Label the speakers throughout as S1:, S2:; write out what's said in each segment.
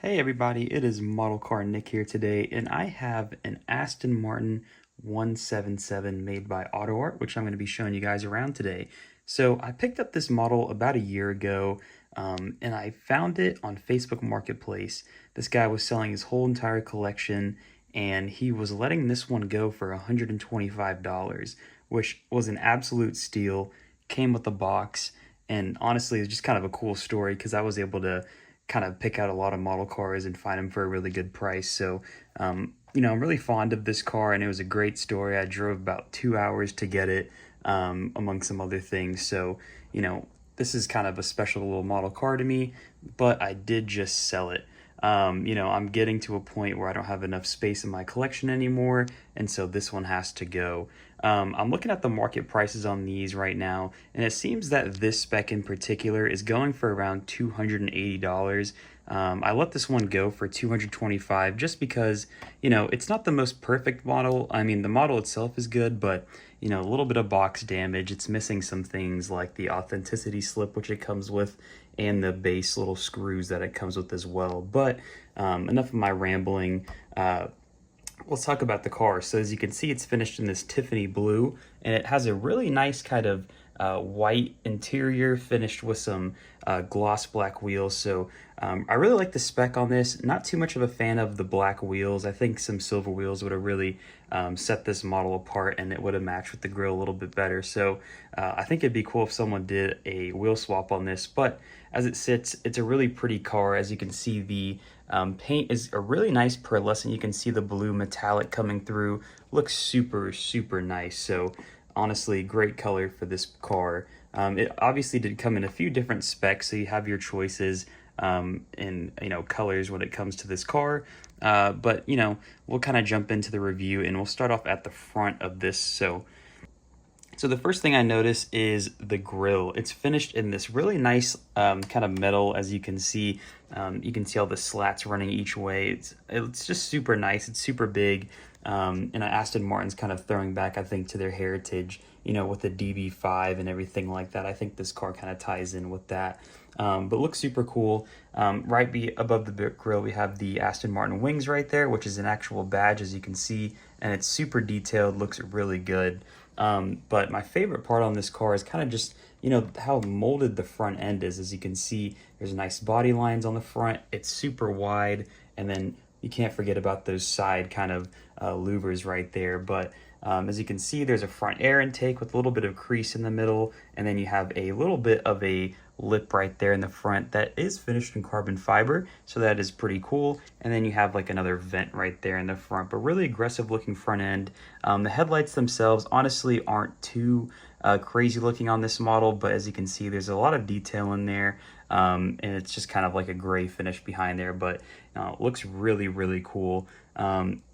S1: Hey everybody, it is ModelcarNick here today, and I have an Aston Martin 177 made by Autoart, which I'm going to be showing you guys around today. So I picked up this model about a year ago, and I found it on Facebook Marketplace. This guy was selling his whole entire collection, and he was letting this one go for $125, which was an absolute steal. Came with a box, and honestly, it's just kind of a cool story because I was able to kind of pick out a lot of model cars and find them for a really good price. So, I'm really fond of this car, and it was a great story. I drove about 2 hours to get it, among some other things. So, this is kind of a special little model car to me, but I did just sell it. I'm getting to a point where I don't have enough space in my collection anymore, and so this one has to go. I'm looking at the market prices on these right now, and it seems that this spec in particular is going for around $280. I let this one go for $225 just because, it's not the most perfect model. I mean, the model itself is good, but, a little bit of box damage. It's missing some things like the authenticity slip, which it comes with, and the base little screws that it comes with as well. But enough of my rambling. Let's talk about the car. So as you can see, it's finished in this Tiffany blue, and it has a really nice kind of white interior finished with some gloss black wheels. So I really like the spec on this. Not too much of a fan of the black wheels. I think some silver wheels would have really set this model apart, and it would have matched with the grille a little bit better. So I think it'd be cool if someone did a wheel swap on this. But as it sits, it's a really pretty car. As you can see, the paint is a really nice pearlescent. You can see the blue metallic coming through. Looks super, super nice. So honestly, great color for this car. It obviously did come in a few different specs, so you have your choices in colors when it comes to this car. But we'll kind of jump into the review, and we'll start off at the front of this. So the first thing I notice is the grille. It's finished in this really nice kind of metal, as you can see. You can see all the slats running each way. It's just super nice. It's super big. And Aston Martin's kind of throwing back, I think, to their heritage, with the DB5 and everything like that. I think this car kind of ties in with that. But looks super cool. Right above the grille, we have the Aston Martin wings right there, which is an actual badge, as you can see, and it's super detailed, looks really good. But my favorite part on this car is kind of just, how molded the front end is. As you can see, there's nice body lines on the front. It's super wide, and then you can't forget about those side kind of louvers right there. But as you can see, there's a front air intake with a little bit of crease in the middle, and then you have a little bit of a lip right there in the front that is finished in carbon fiber, so that is pretty cool. And then you have like another vent right there in the front, but really aggressive looking front end. The headlights themselves honestly aren't too crazy looking on this model, but as you can see, there's a lot of detail in there, and it's just kind of like a gray finish behind there, but it looks really, really cool.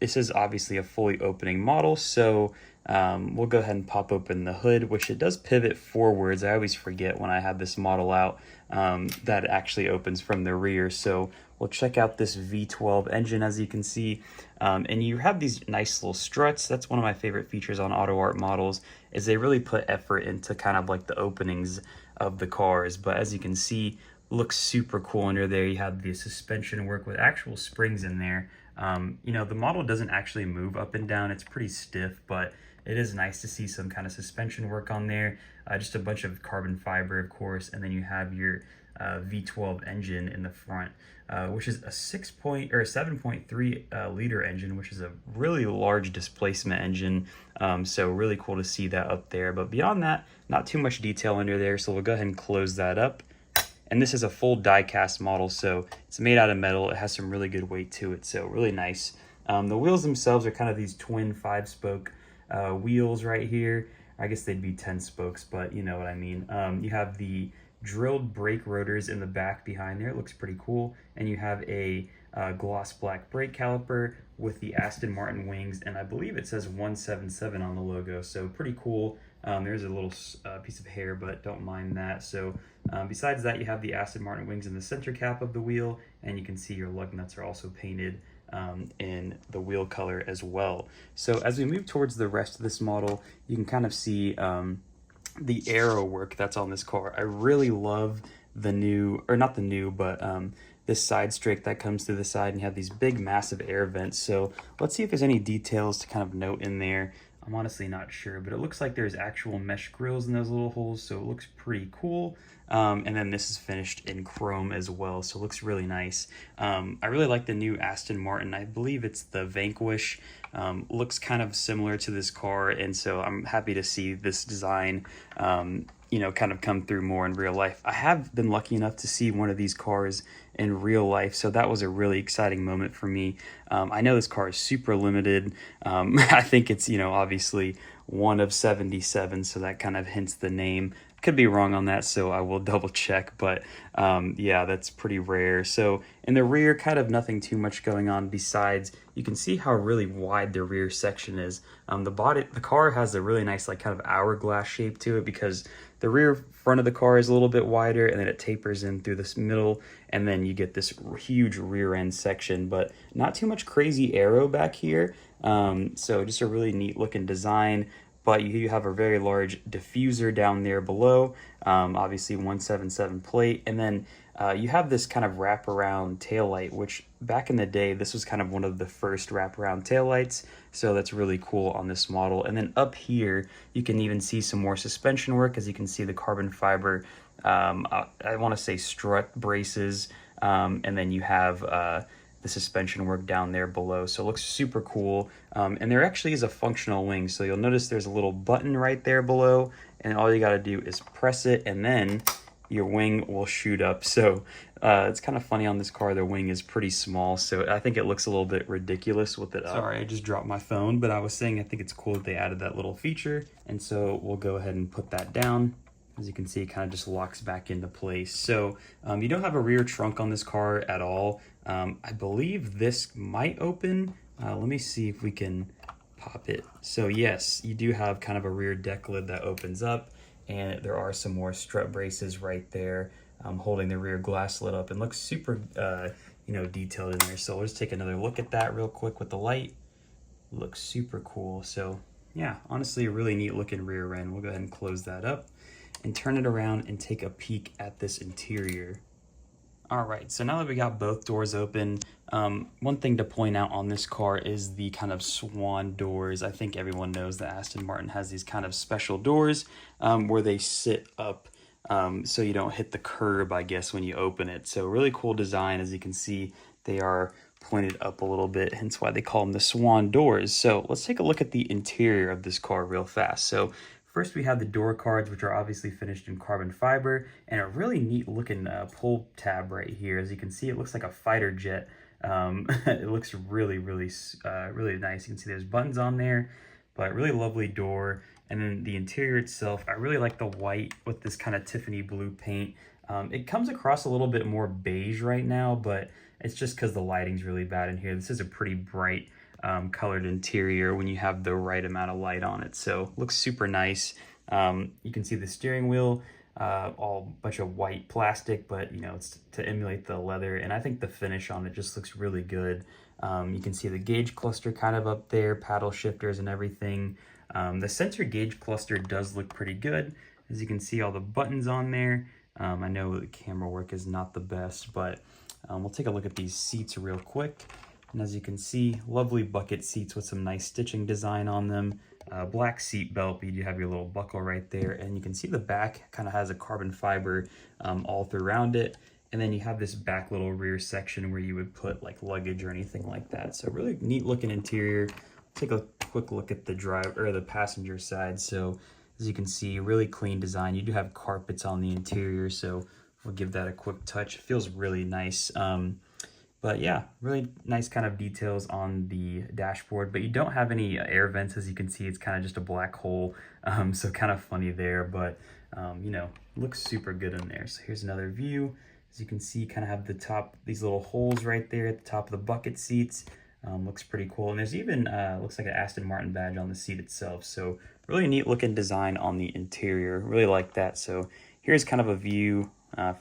S1: This is obviously a fully opening model, so we'll go ahead and pop open the hood, which it does pivot forwards. I always forget when I have this model out that it actually opens from the rear. So we'll check out this V12 engine, as you can see, and you have these nice little struts. That's one of my favorite features on Autoart models, is they really put effort into kind of like the openings of the cars. But as you can see, looks super cool under there. You have the suspension work with actual springs in there. The model doesn't actually move up and down. It's pretty stiff, but it is nice to see some kind of suspension work on there. Just a bunch of carbon fiber, of course, and then you have your V12 engine in the front, which is a 7.3 liter engine, which is a really large displacement engine. So really cool to see that up there. But beyond that, not too much detail under there. So we'll go ahead and close that up. And this is a full die-cast model, so it's made out of metal. It has some really good weight to it, so really nice. The wheels themselves are kind of these twin 5-spoke wheels right here. I guess they'd be 10 spokes, but you know what I mean. You have the drilled brake rotors in the back behind there. It looks pretty cool. And you have a gloss black brake caliper with the Aston Martin wings, and I believe it says 177 on the logo, so pretty cool. There's a little piece of hair, but don't mind that. So besides that, you have the Aston Martin wings in the center cap of the wheel, and you can see your lug nuts are also painted in the wheel color as well. So as we move towards the rest of this model, you can kind of see the aero work that's on this car. I really love the new, or not the new, but this side strake that comes through the side, and you have these big massive air vents. So let's see if there's any details to kind of note in there. I'm honestly not sure, but it looks like there's actual mesh grills in those little holes, so it looks pretty cool. And then this is finished in chrome as well, so it looks really nice. I really like the new Aston Martin. I believe it's the Vanquish. Looks kind of similar to this car, and so I'm happy to see this design you know, kind of come through more in real life. I have been lucky enough to see one of these cars in real life, so that was a really exciting moment for me. I know this car is super limited. I think it's, you know, obviously one of 77, so that kind of hints the name. Could be wrong on that, so I will double check, but yeah, that's pretty rare. So in the rear, kind of nothing too much going on besides you can see how really wide the rear section is. The car has a really nice like kind of hourglass shape to it because the rear front of the car is a little bit wider, and then it tapers in through this middle, and then you get this huge rear end section, but not too much crazy aero back here. So just a really neat looking design. But you have a very large diffuser down there below, obviously 177 plate, and then you have this kind of wraparound taillight, which back in the day, this was kind of one of the first wraparound taillights, so that's really cool on this model. And then up here, you can even see some more suspension work, as you can see the carbon fiber, I want to say strut braces, and then you have the suspension work down there below, so it looks super cool. And there actually is a functional wing, so you'll notice there's a little button right there below, and all you got to do is press it, and then your wing will shoot up. So it's kind of funny on this car, the wing is pretty small, so I think it looks a little bit ridiculous with it up. Sorry, I just dropped my phone, but I was saying I think it's cool that they added that little feature, and so we'll go ahead and put that down. As you can see, it kind of just locks back into place. So you don't have a rear trunk on this car at all. I believe this might open. Let me see if we can pop it. So yes, you do have kind of a rear deck lid that opens up, and there are some more strut braces right there holding the rear glass lid up, and looks super you know, detailed in there. So let's take another look at that real quick with the light. Looks super cool. So yeah, honestly a really neat looking rear end. We'll go ahead and close that up and turn it around and take a peek at this interior. All right, so now that we got both doors open, one thing to point out on this car is the kind of swan doors. I think everyone knows that Aston Martin has these kind of special doors where they sit up so you don't hit the curb, I guess, when you open it. So really cool design. As you can see, they are pointed up a little bit, hence why they call them the swan doors. So let's take a look at the interior of this car real fast. So first, we have the door cards, which are obviously finished in carbon fiber, and a really neat looking pull tab right here. As you can see, it looks like a fighter jet. It looks really, really, really nice. You can see there's buttons on there, but really lovely door. And then the interior itself, I really like the white with this kind of Tiffany blue paint. It comes across a little bit more beige right now, but it's just because the lighting's really bad in here. This is a pretty bright colored interior when you have the right amount of light on it, so looks super nice. You can see the steering wheel, all bunch of white plastic, but you know, it's to emulate the leather, and I think the finish on it just looks really good. You can see the gauge cluster kind of up there, paddle shifters and everything. The sensor gauge cluster does look pretty good. As you can see, all the buttons on there. I know the camera work is not the best, but we'll take a look at these seats real quick. And as you can see, lovely bucket seats with some nice stitching design on them. Black seat belt, but you have your little buckle right there. And you can see the back kind of has a carbon fiber all throughout it. And then you have this back little rear section where you would put like luggage or anything like that. So really neat looking interior. Take a quick look at the driver or the passenger side. So as you can see, really clean design. You do have carpets on the interior, so we'll give that a quick touch. It feels really nice. But yeah, really nice kind of details on the dashboard, but you don't have any air vents. As you can see, it's kind of just a black hole. So kind of funny there, but you know, looks super good in there. So here's another view. As you can see, kind of have the top, these little holes right there at the top of the bucket seats. Looks pretty cool. And there's even, looks like an Aston Martin badge on the seat itself. So really neat looking design on the interior. Really like that. So here's kind of a view.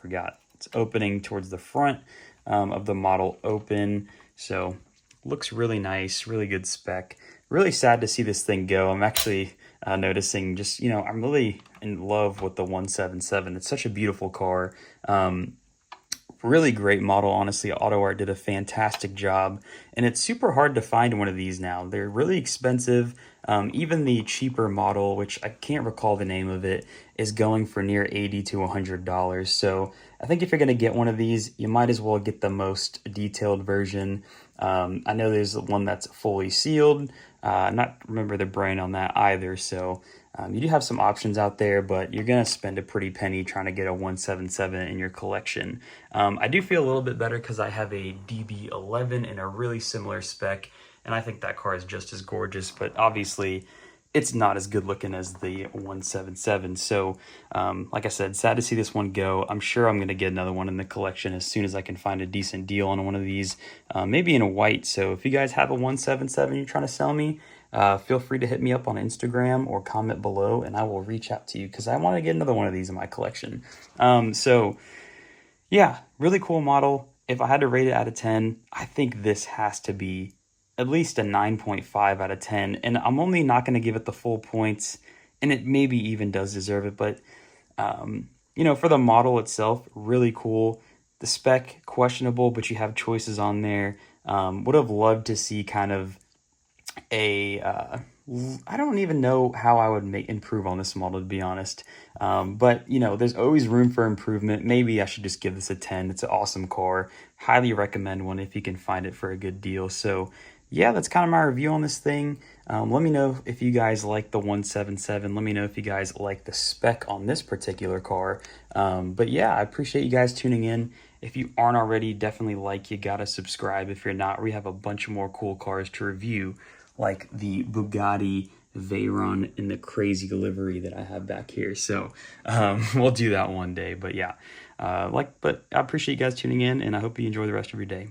S1: Forgot. It's opening towards the front of the model open. So looks really nice, really good spec. Really sad to see this thing go. I'm actually noticing just, you know, I'm really in love with the 177. It's such a beautiful car. Really great model, honestly. Autoart did a fantastic job, and it's super hard to find one of these now. They're really expensive. Even the cheaper model, which I can't recall the name of it, is going for near $80 to $100. So I think if you're going to get one of these, you might as well get the most detailed version. I know there's one that's fully sealed. Not remember the brand on that either. So you do have some options out there, but you're going to spend a pretty penny trying to get a 177 in your collection. I do feel a little bit better because I have a DB11 in a really similar spec, and I think that car is just as gorgeous, but obviously it's not as good looking as the 177. So like I said, sad to see this one go. I'm sure I'm going to get another one in the collection as soon as I can find a decent deal on one of these, maybe in a white. So if you guys have a 177 you're trying to sell me, feel free to hit me up on Instagram or comment below, and I will reach out to you because I want to get another one of these in my collection. So yeah, really cool model. If I had to rate it out of 10, I think this has to be at least a 9.5 out of 10. And I'm only not going to give it the full points, and it maybe even does deserve it. But, for the model itself, really cool. The spec, questionable, but you have choices on there. Would have loved to see kind of I don't even know how I would improve on this model, to be honest. But there's always room for improvement. Maybe I should just give this a 10. It's an awesome car. Highly recommend one if you can find it for a good deal. So yeah, that's kind of my review on this thing. Let me know if you guys like the 177. Let me know if you guys like the spec on this particular car. But yeah, I appreciate you guys tuning in. If you aren't already, definitely you gotta subscribe. If you're not, we have a bunch more cool cars to review, like the Bugatti Veyron in the crazy livery that I have back here. So we'll do that one day. But yeah, but I appreciate you guys tuning in, and I hope you enjoy the rest of your day.